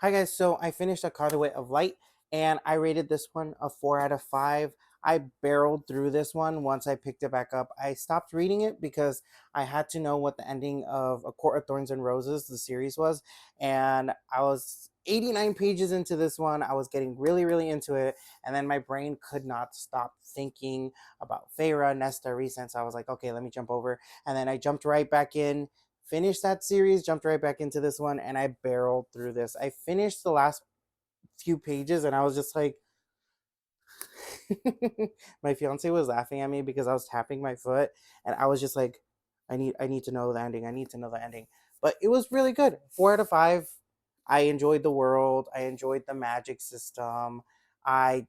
Hi guys, so I finished A Conduit of Light and I rated this one a 4 out of 5. I barreled through this one once I picked it back up. I stopped reading it because I had to know what the ending of A Court of Thorns and Roses, the series, was. And I was 89 pages into this one. I was getting really, really into it. And then my brain could not stop thinking about Feyre, Nesta, Rhys. I was like, okay, let me jump over. And then I jumped right back in, finished that series, jumped right back into this one, and I barreled through this. I finished the last few pages and I was just like, my fiance was laughing at me because I was tapping my foot and I was just like, I need to know the ending. I need to know the ending. But it was really good. 4 out of 5. I enjoyed the world. I enjoyed the magic system. I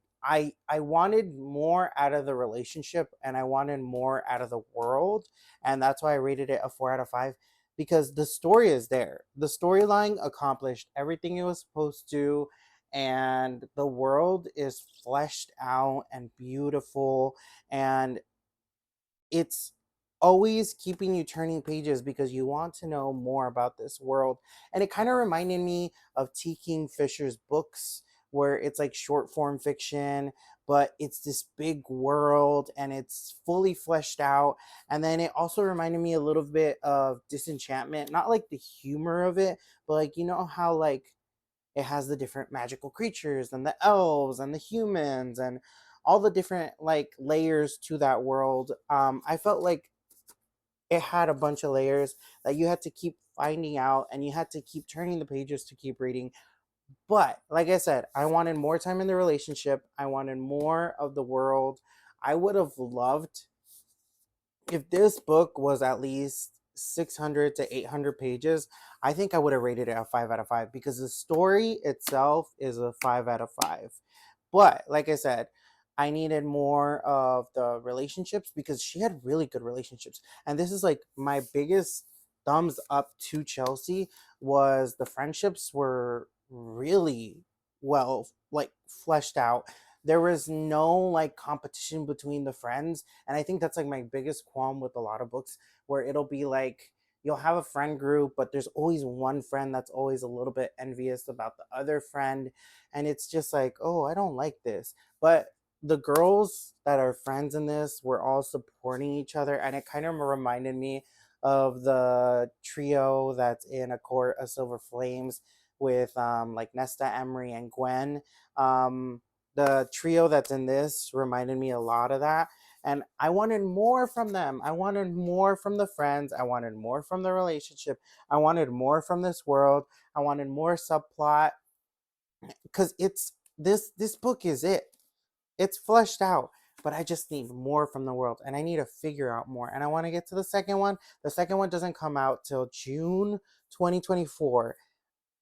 wanted more out of the relationship and I wanted more out of the world. And that's why I rated it a 4 out of 5 because the story is there. The storyline accomplished everything it was supposed to, and the world is fleshed out and beautiful, and it's always keeping you turning pages because you want to know more about this world. And it kind of reminded me of T. King Fisher's books, where it's like short form fiction, but it's this big world and it's fully fleshed out. And then it also reminded me a little bit of Disenchantment, not like the humor of it, but like, you know how like it has the different magical creatures and the elves and the humans and all the different like layers to that world. I felt like it had a bunch of layers that you had to keep finding out and you had to keep turning the pages to keep reading. But like I said, I wanted more time in the relationship. I wanted more of the world. I would have loved if this book was at least 600 to 800 pages. I think I would have rated it a 5 out of 5 because the story itself is a 5 out of 5. But like I said, I needed more of the relationships because she had really good relationships. And this is like my biggest thumbs up to Chelsea was the friendships were really well like fleshed out. There was no like competition between the friends, and I think that's like my biggest qualm with a lot of books, where it'll be like you'll have a friend group but there's always one friend that's always a little bit envious about the other friend, and it's just like, oh, I don't like this. But the girls that are friends in this were all supporting each other, and it kind of reminded me of the trio that's in A Court of Silver Flames with like Nesta, Emery, and Gwen. The trio that's in this reminded me a lot of that, and I wanted more from them. I wanted more from the friends. I wanted more from the relationship. I wanted more from this world. I wanted more subplot because this book is it. It's fleshed out, but I just need more from the world and I need to figure out more. And I want to get to the second one. The second one doesn't come out till June 2024.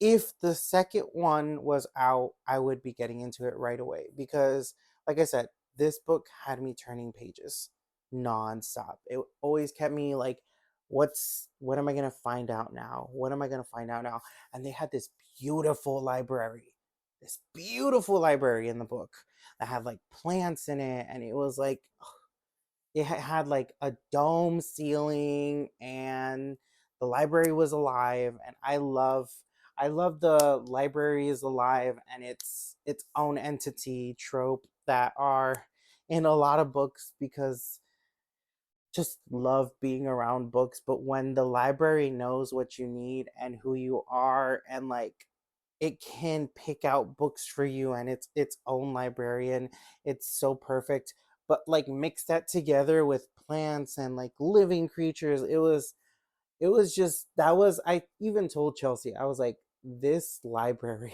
If the second one was out, I would be getting into it right away because, like I said, this book had me turning pages nonstop. It always kept me like, what am I gonna find out now? What am I gonna find out now? And they had this beautiful library in the book that had like plants in it, and it was like it had like a dome ceiling, and the library was alive, and I love the library is alive and its own entity trope that are in a lot of books because just love being around books. But when the library knows what you need and who you are, and like it can pick out books for you and its own librarian, it's so perfect. But like mix that together with plants and like living creatures, it was just that was I even told Chelsea, I was like, this library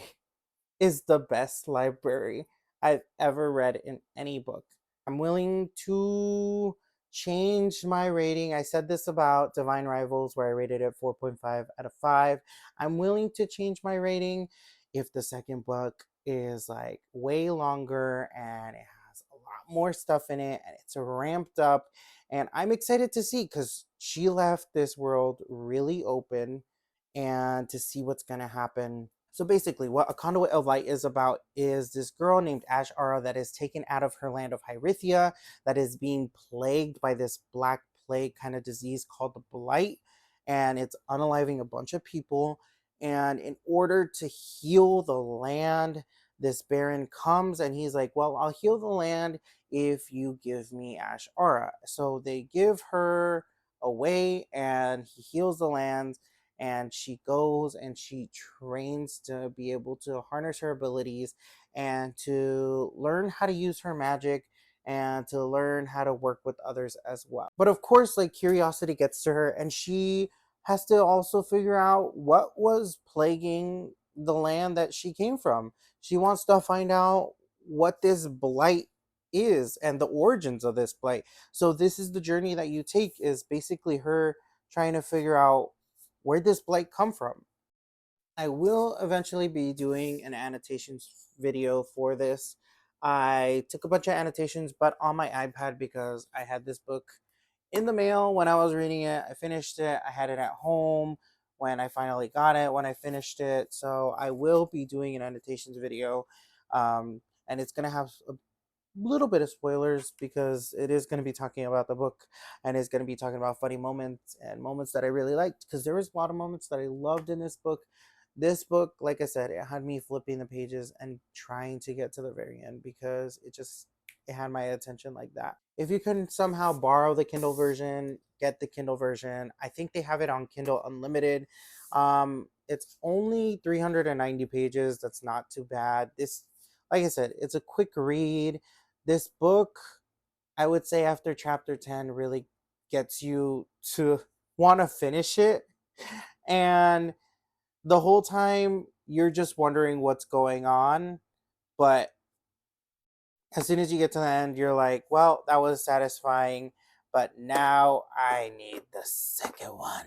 is the best library I've ever read in any book. I'm willing to change my rating. I said this about Divine Rivals, where I rated it 4.5 out of 5. I'm willing to change my rating if the second book is like way longer and it has a lot more stuff in it and it's ramped up. And I'm excited to see because she left this world really open and to see what's going to happen. So basically, what A Conduit of Light is about is this girl named Ashara that is taken out of her land of Hyrithia, that is being plagued by this black plague kind of disease called the Blight, and it's unaliving a bunch of people. And in order to heal the land, this baron comes and he's like, well, I'll heal the land if you give me Ash Aura. So they give her away and he heals the land. And she goes and she trains to be able to harness her abilities and to learn how to use her magic and to learn how to work with others as well. But of course, like curiosity gets to her and she has to also figure out what was plaguing the land that she came from. She wants to find out what this blight is and the origins of this blight. So this is the journey that you take, is basically her trying to figure out where this blight come from. I will eventually be doing an annotations video for this. I took a bunch of annotations, but on my iPad because I had this book in the mail when I was reading it. I finished it. I had it at home when I finally got it, when I finished it. So I will be doing an annotations video. And it's going to have a little bit of spoilers because it is going to be talking about the book and it's going to be talking about funny moments and moments that I really liked, because there was a lot of moments that I loved in this book. This book, like I said, it had me flipping the pages and trying to get to the very end because it had my attention like that. If you can somehow borrow the Kindle version, get the Kindle version. I think they have it on Kindle Unlimited. It's only 390 pages. That's not too bad. This, like I said, it's a quick read. This book, I would say after chapter 10 really gets you to want to finish it. And the whole time you're just wondering what's going on, but as soon as you get to the end you're like, well, that was satisfying, but now I need the second one.